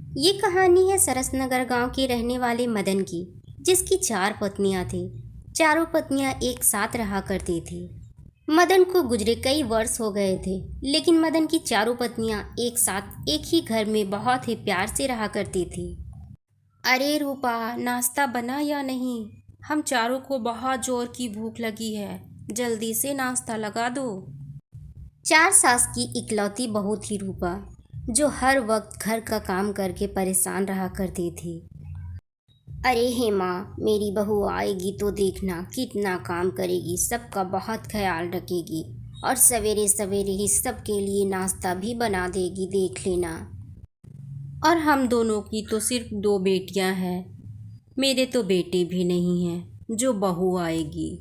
ये कहानी है सरसनगर गांव के रहने वाले मदन की, जिसकी 4 पत्नियां थी। चारों पत्नियां एक साथ रहा करती थी। मदन को गुजरे कई वर्ष हो गए थे, लेकिन मदन की चारों पत्नियां एक साथ एक ही घर में बहुत ही प्यार से रहा करती थी। अरे रूपा, नाश्ता बना या नहीं? हम चारों को बहुत जोर की भूख लगी है। जल्दी से नाश्ता लगा दो। चार सास की इकलौती बहू थी रूपा, जो हर वक्त घर का काम करके परेशान रहा करती थी। अरे हेमा, मेरी बहू आएगी तो देखना कितना काम करेगी, सबका बहुत ख्याल रखेगी और सवेरे सवेरे ही सबके लिए नाश्ता भी बना देगी, देख लेना। और हम दोनों की तो सिर्फ 2 बेटियां हैं। मेरे तो बेटे भी नहीं हैं जो बहू आएगी।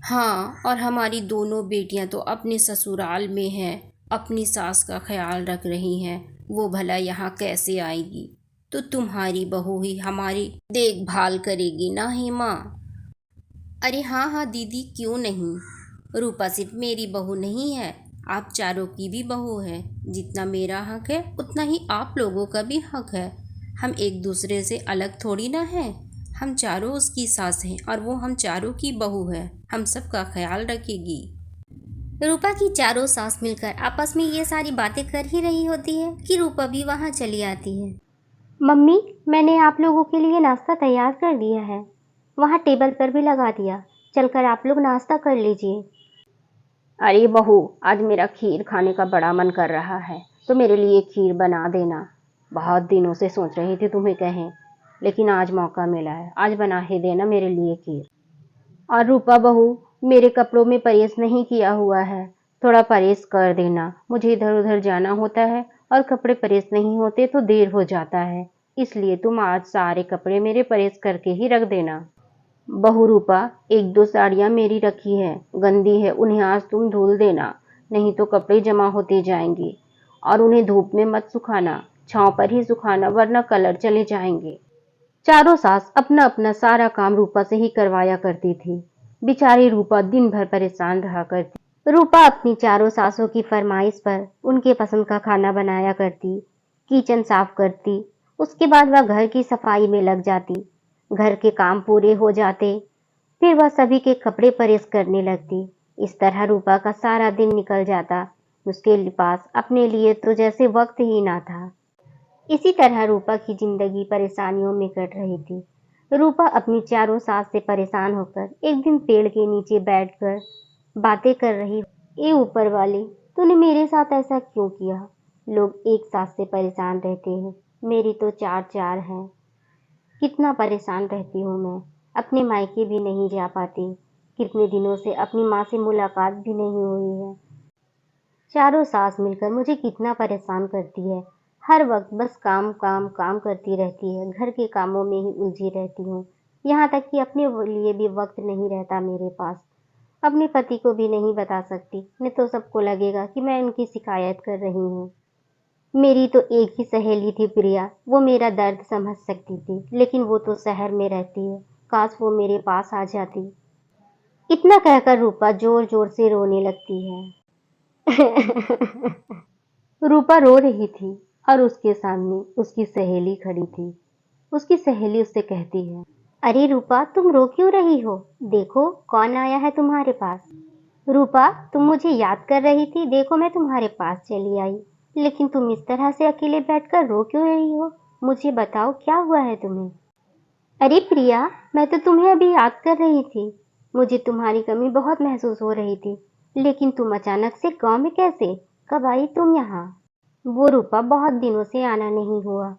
हाँ, और हमारी दोनों बेटियां तो अपने ससुराल में हैं, अपनी सास का ख्याल रख रही हैं। वो भला यहाँ कैसे आएगी? तो तुम्हारी बहू ही हमारी देखभाल करेगी ना हेमा? अरे हाँ हाँ दीदी, क्यों नहीं। रूपा सिर्फ मेरी बहू नहीं है, आप चारों की भी बहू है। जितना मेरा हक है उतना ही आप लोगों का भी हक है। हम एक दूसरे से अलग थोड़ी ना हैं। हम चारों उसकी सास हैं और वो हम चारों की बहू है। हम सबका ख्याल रखेगी। रूपा की चारों सास मिलकर आपस में ये सारी बातें कर ही रही होती है कि रूपा भी वहाँ चली आती है। मम्मी, मैंने आप लोगों के लिए नाश्ता तैयार कर दिया है। वहाँ टेबल पर भी लगा दिया। चलकर आप लोग नाश्ता कर लीजिए। अरे बहू, आज मेरा खीर खाने का बड़ा मन कर रहा है, तो मेरे लिए खीर बना देना। बहुत दिनों से सोच रही थी तुम्हें कहें, लेकिन आज मौका मिला है। आज बना ही देना मेरे लिए खीर। और रूपा बहू, मेरे कपड़ों में परहेज नहीं किया हुआ है, थोड़ा परहेज कर देना। मुझे इधर उधर जाना होता है और कपड़े परहेज नहीं होते तो देर हो जाता है, इसलिए तुम आज सारे कपड़े मेरे परहेज करके ही रख देना। बहू रूपा, 1-2 साड़ियाँ मेरी रखी है, गंदी है, उन्हें आज तुम धुल देना, नहीं तो कपड़े जमा होते जाएंगे। और उन्हें धूप में मत सुखाना, छांव पर ही सुखाना, वरना कलर चले जाएंगे। चारों सास अपना अपना सारा काम रूपा से ही करवाया करती थी। बेचारी रूपा दिन भर परेशान रहा करती। रूपा अपनी चारों सासों की फरमाइश पर उनके पसंद का खाना बनाया करती, किचन साफ करती। उसके बाद वह घर की सफाई में लग जाती। घर के काम पूरे हो जाते, फिर वह सभी के कपड़े प्रेस करने लगती। इस तरह रूपा का सारा दिन निकल जाता। उसके पास अपने लिए तो जैसे वक्त ही ना था। इसी तरह रूपा की जिंदगी परेशानियों में कट रही थी। रूपा अपनी चारों सास से परेशान होकर एक दिन पेड़ के नीचे बैठकर बातें कर रही। ए ऊपर वाले, तूने मेरे साथ ऐसा क्यों किया? लोग एक सास से परेशान रहते हैं, मेरी तो चार चार हैं। कितना परेशान रहती हूँ मैं, अपने मायके भी नहीं जा पाती। कितने दिनों से अपनी माँ से मुलाकात भी नहीं हुई है। चारों सास मिलकर मुझे कितना परेशान करती है। हर वक्त बस काम काम काम करती रहती है, घर के कामों में ही उलझी रहती हूँ। यहाँ तक कि अपने लिए भी वक्त नहीं रहता मेरे पास। अपने पति को भी नहीं बता सकती, नहीं तो सबको लगेगा कि मैं उनकी शिकायत कर रही हूँ। मेरी तो एक ही सहेली थी प्रिया, वो मेरा दर्द समझ सकती थी, लेकिन वो तो शहर में रहती है। काश वो मेरे पास आ जाती। इतना कहकर रूपा जोर जोर से रोने लगती है। रूपा रो रही थी और उसके सामने उसकी सहेली खड़ी थी। उसकी सहेली उससे कहती है, अरे रूपा, तुम रो क्यों रही हो? देखो कौन आया है तुम्हारे पास। रूपा, तुम मुझे याद कर रही थी, देखो मैं तुम्हारे पास चली आई। लेकिन तुम इस तरह से अकेले बैठकर रो क्यों रही हो? मुझे बताओ, क्या हुआ है तुम्हें? अरे प्रिया, मैं तो तुम्हें अभी याद कर रही थी। मुझे तुम्हारी कमी बहुत महसूस हो रही थी। लेकिन तुम अचानक से गांव में कैसे? कब आई तुम यहाँ? वो रूपा, बहुत दिनों से आना नहीं हुआ।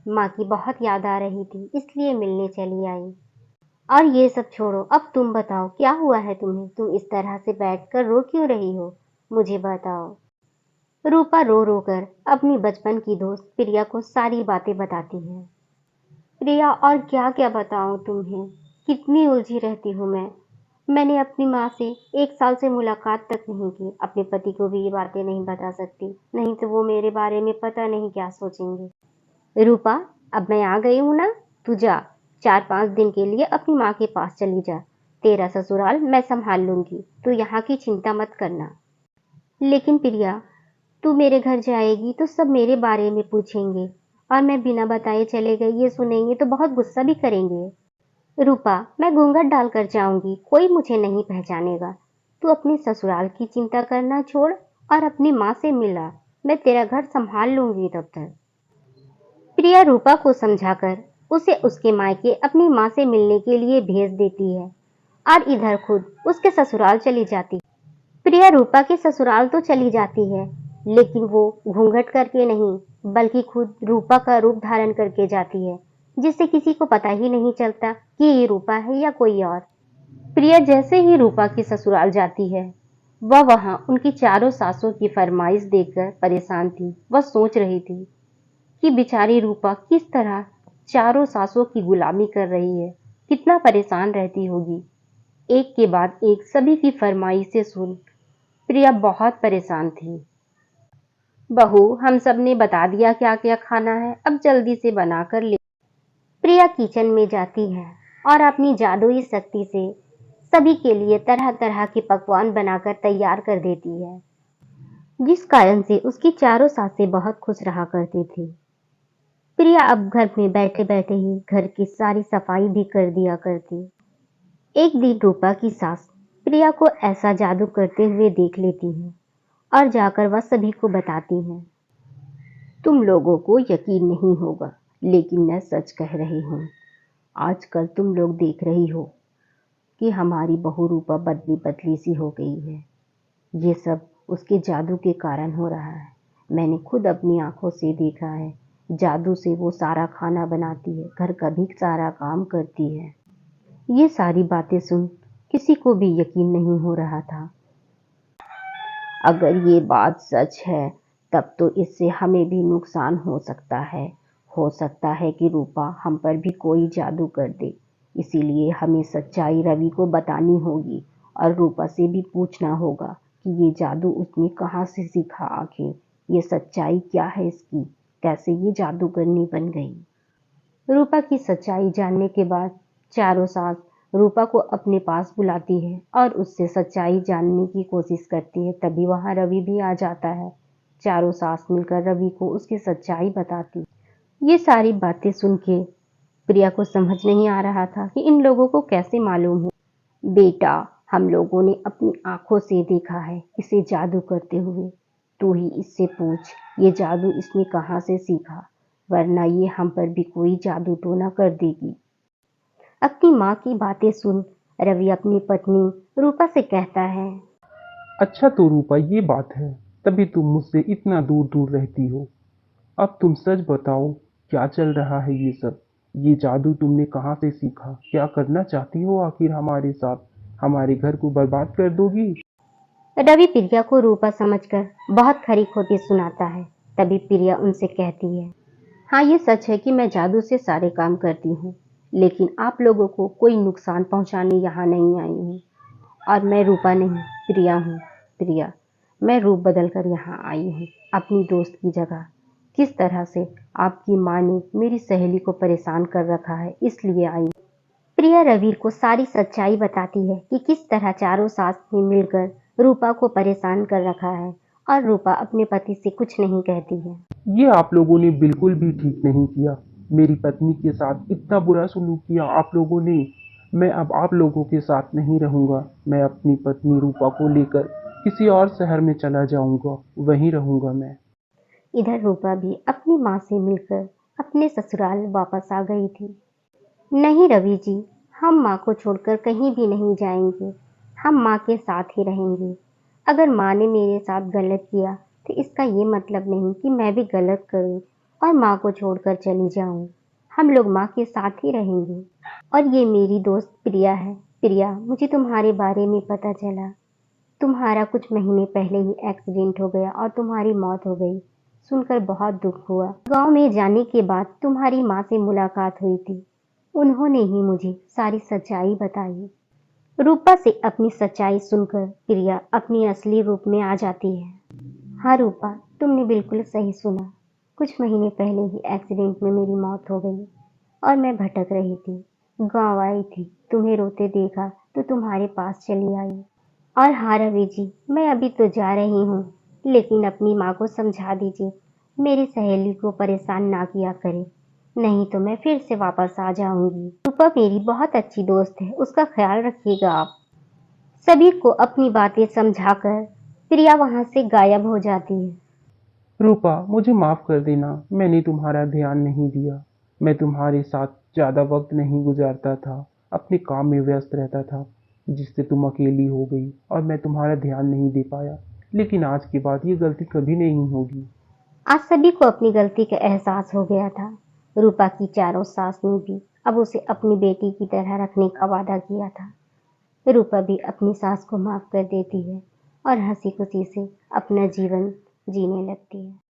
माँ की बहुत याद आ रही थी, इसलिए मिलने चली आई। और ये सब छोड़ो, अब तुम बताओ क्या हुआ है तुम्हें? तुम इस तरह से बैठकर रो क्यों रही हो? मुझे बताओ। रूपा रो रो कर अपनी बचपन की दोस्त प्रिया को सारी बातें बताती है। प्रिया, और क्या क्या बताऊं तुम्हें, कितनी उलझी रहती हूँ मैं। मैंने अपनी माँ से 1 साल से मुलाकात तक नहीं की। अपने पति को भी ये बातें नहीं बता सकती, नहीं तो वो मेरे बारे में पता नहीं क्या सोचेंगे। रूपा, अब मैं आ गई हूँ ना, तू जा, 4-5 दिन के लिए अपनी माँ के पास चली जा। तेरा ससुराल मैं संभाल लूंगी, तू यहाँ की चिंता मत करना। लेकिन प्रिया, तू मेरे घर जाएगी तो सब मेरे बारे में पूछेंगे। और मैं बिना बताए चले गए ये सुनेंगे तो बहुत गुस्सा भी करेंगे। रूपा, मैं घूंघट डालकर जाऊंगी, कोई मुझे नहीं पहचानेगा। तू अपनी ससुराल की चिंता करना छोड़ और अपनी माँ से मिला। मैं तेरा घर संभाल लूंगी तब तक। प्रिया रूपा को समझाकर उसे उसके मायके अपनी माँ से मिलने के लिए भेज देती है और इधर खुद उसके ससुराल चली जाती। प्रिया रूपा के ससुराल तो चली जाती है, लेकिन वो घूंघट करके नहीं बल्कि खुद रूपा का रूप धारण करके जाती है, जिससे किसी को पता ही नहीं चलता कि ये रूपा है या कोई और। प्रिया जैसे ही रूपा की ससुराल जाती है, वह वहां उनकी चारों सासों की फरमाइश देखकर परेशान थी। वह सोच रही थी कि बेचारी रूपा किस तरह चारों सासों की गुलामी कर रही है, कितना परेशान रहती होगी। एक के बाद एक सभी की फरमाइशें सुन प्रिया बहुत परेशान थी। बहू, हम सब ने बता दिया क्या क्या खाना है, अब जल्दी से बना कर ले। प्रिया किचन में जाती है और अपनी जादुई शक्ति से सभी के लिए तरह तरह के पकवान बनाकर तैयार कर देती है, जिस कारण से उसकी चारों सासें बहुत खुश रहा करती थी। प्रिया अब घर में बैठे बैठे ही घर की सारी सफाई भी कर दिया करती। एक दिन रूपा की सास प्रिया को ऐसा जादू करते हुए देख लेती है और जाकर वह सभी को बताती है। तुम लोगों को यकीन नहीं होगा, लेकिन मैं सच कह रही हूँ। आजकल तुम लोग देख रही हो कि हमारी बहू रूपा बदली बदली सी हो गई है। ये सब उसके जादू के कारण हो रहा है। मैंने खुद अपनी आंखों से देखा है। जादू से वो सारा खाना बनाती है, घर का भी सारा काम करती है। ये सारी बातें सुन किसी को भी यकीन नहीं हो रहा था। अगर ये बात सच है तब तो इससे हमें भी नुकसान हो सकता है। हो सकता है कि रूपा हम पर भी कोई जादू कर दे। इसीलिए हमें सच्चाई रवि को बतानी होगी और रूपा से भी पूछना होगा कि ये जादू उसने कहाँ से सीखा। आखिर ये सच्चाई क्या है इसकी, कैसे ये जादूगरनी बन गई। रूपा की सच्चाई जानने के बाद चारों सास रूपा को अपने पास बुलाती है और उससे सच्चाई जानने की कोशिश करती है। तभी वहां रवि भी आ जाता है। चारों सास मिलकर रवि को उसकी सच्चाई बताती। ये सारी बातें सुन के प्रिया को समझ नहीं आ रहा था कि इन लोगों को कैसे मालूम हो। बेटा, हम लोगों ने अपनी आंखों से देखा है इसे जादू करते हुए। तू ही इससे पूछ ये जादू इसने कहाँ से सीखा, वरना ये हम पर भी कोई जादू तो न कर देगी। अपनी माँ की बातें सुन रवि अपनी पत्नी रूपा से कहता है। अच्छा तो रूपा ये बात है, तभी तुम मुझसे इतना दूर दूर रहती हो। अब तुम सच बताओ, क्या चल रहा है ये सब? ये जादू तुमने कहाँ से सीखा? क्या करना चाहती हो आखिर हमारे साथ? हमारे घर को बर्बाद कर दोगी? रवि प्रिया को रूपा समझकर बहुत खरी खोटी सुनाता है। तभी प्रिया उनसे कहती है। हाँ, ये सच है कि मैं जादू से सारे काम करती हूँ, लेकिन आप लोगों को कोई नुकसान पहुँचाने यहाँ नहीं आई हूँ। और मैं रूपा नहीं, प्रिया हूँ। प्रिया, मैं रूप बदल कर यहाँ आई हूँ अपनी दोस्त की जगह। किस तरह से आपकी माँ ने मेरी सहेली को परेशान कर रखा है, इसलिए आई। प्रिया रवि को सारी सच्चाई बताती है कि किस तरह चारों सास ने मिलकर रूपा को परेशान कर रखा है और रूपा अपने पति से कुछ नहीं कहती है। ये आप लोगों ने बिल्कुल भी ठीक नहीं किया। मेरी पत्नी के साथ इतना बुरा सलूक किया आप लोगों ने। मैं अब आप लोगों के साथ नहीं रहूंगा। मैं अपनी पत्नी रूपा को लेकर किसी और शहर में चला जाऊंगा, वहीं रहूंगा मैं। इधर रूपा भी अपनी माँ से मिलकर अपने ससुराल वापस आ गई थी। नहीं रवि जी, हम माँ को छोड़कर कहीं भी नहीं जाएंगे। हम माँ के साथ ही रहेंगे। अगर माँ ने मेरे साथ गलत किया तो इसका ये मतलब नहीं कि मैं भी गलत करूँ और माँ को छोड़कर चली जाऊँ। हम लोग माँ के साथ ही रहेंगे। और ये मेरी दोस्त प्रिया है। प्रिया, मुझे तुम्हारे बारे में पता चला। तुम्हारा कुछ महीने पहले ही एक्सीडेंट हो गया और तुम्हारी मौत हो गई। सुनकर बहुत दुख हुआ। गांव में जाने के बाद तुम्हारी माँ से मुलाकात हुई थी। उन्होंने ही मुझे सारी सच्चाई बताई। रूपा से अपनी सच्चाई सुनकर प्रिया अपनी असली रूप में आ जाती है। हाँ रूपा, तुमने बिल्कुल सही सुना। कुछ महीने पहले ही एक्सीडेंट में मेरी मौत हो गई और मैं भटक रही थी। गांव आई थी, तुम्हें रोते देखा तो तुम्हारे पास चली आई। और हाँ रवि जी, मैं अभी तो जा रही हूँ, लेकिन अपनी माँ को समझा दीजिए मेरी सहेली को परेशान ना किया करे, नहीं तो मैं फिर से वापस आ जाऊंगी। रूपा मेरी बहुत अच्छी दोस्त है, उसका ख्याल रखिएगा आप। सभी को अपनी बातें समझाकर प्रिया वहां से गायब हो जाती है। रूपा, मुझे माफ कर देना, मैंने तुम्हारा ध्यान नहीं दिया। मैं तुम्हारे साथ ज्यादा वक्त नहीं गुजारता था, अपने काम में व्यस्त रहता था, जिससे तुम अकेली हो गई और मैं तुम्हारा ध्यान नहीं दे पाया। लेकिन आज के बाद ये गलती कभी नहीं होगी। आज सभी को अपनी गलती का एहसास हो गया था। रूपा की चारों सास ने भी अब उसे अपनी बेटी की तरह रखने का वादा किया था। रूपा भी अपनी सास को माफ कर देती है और हंसी खुशी से अपना जीवन जीने लगती है।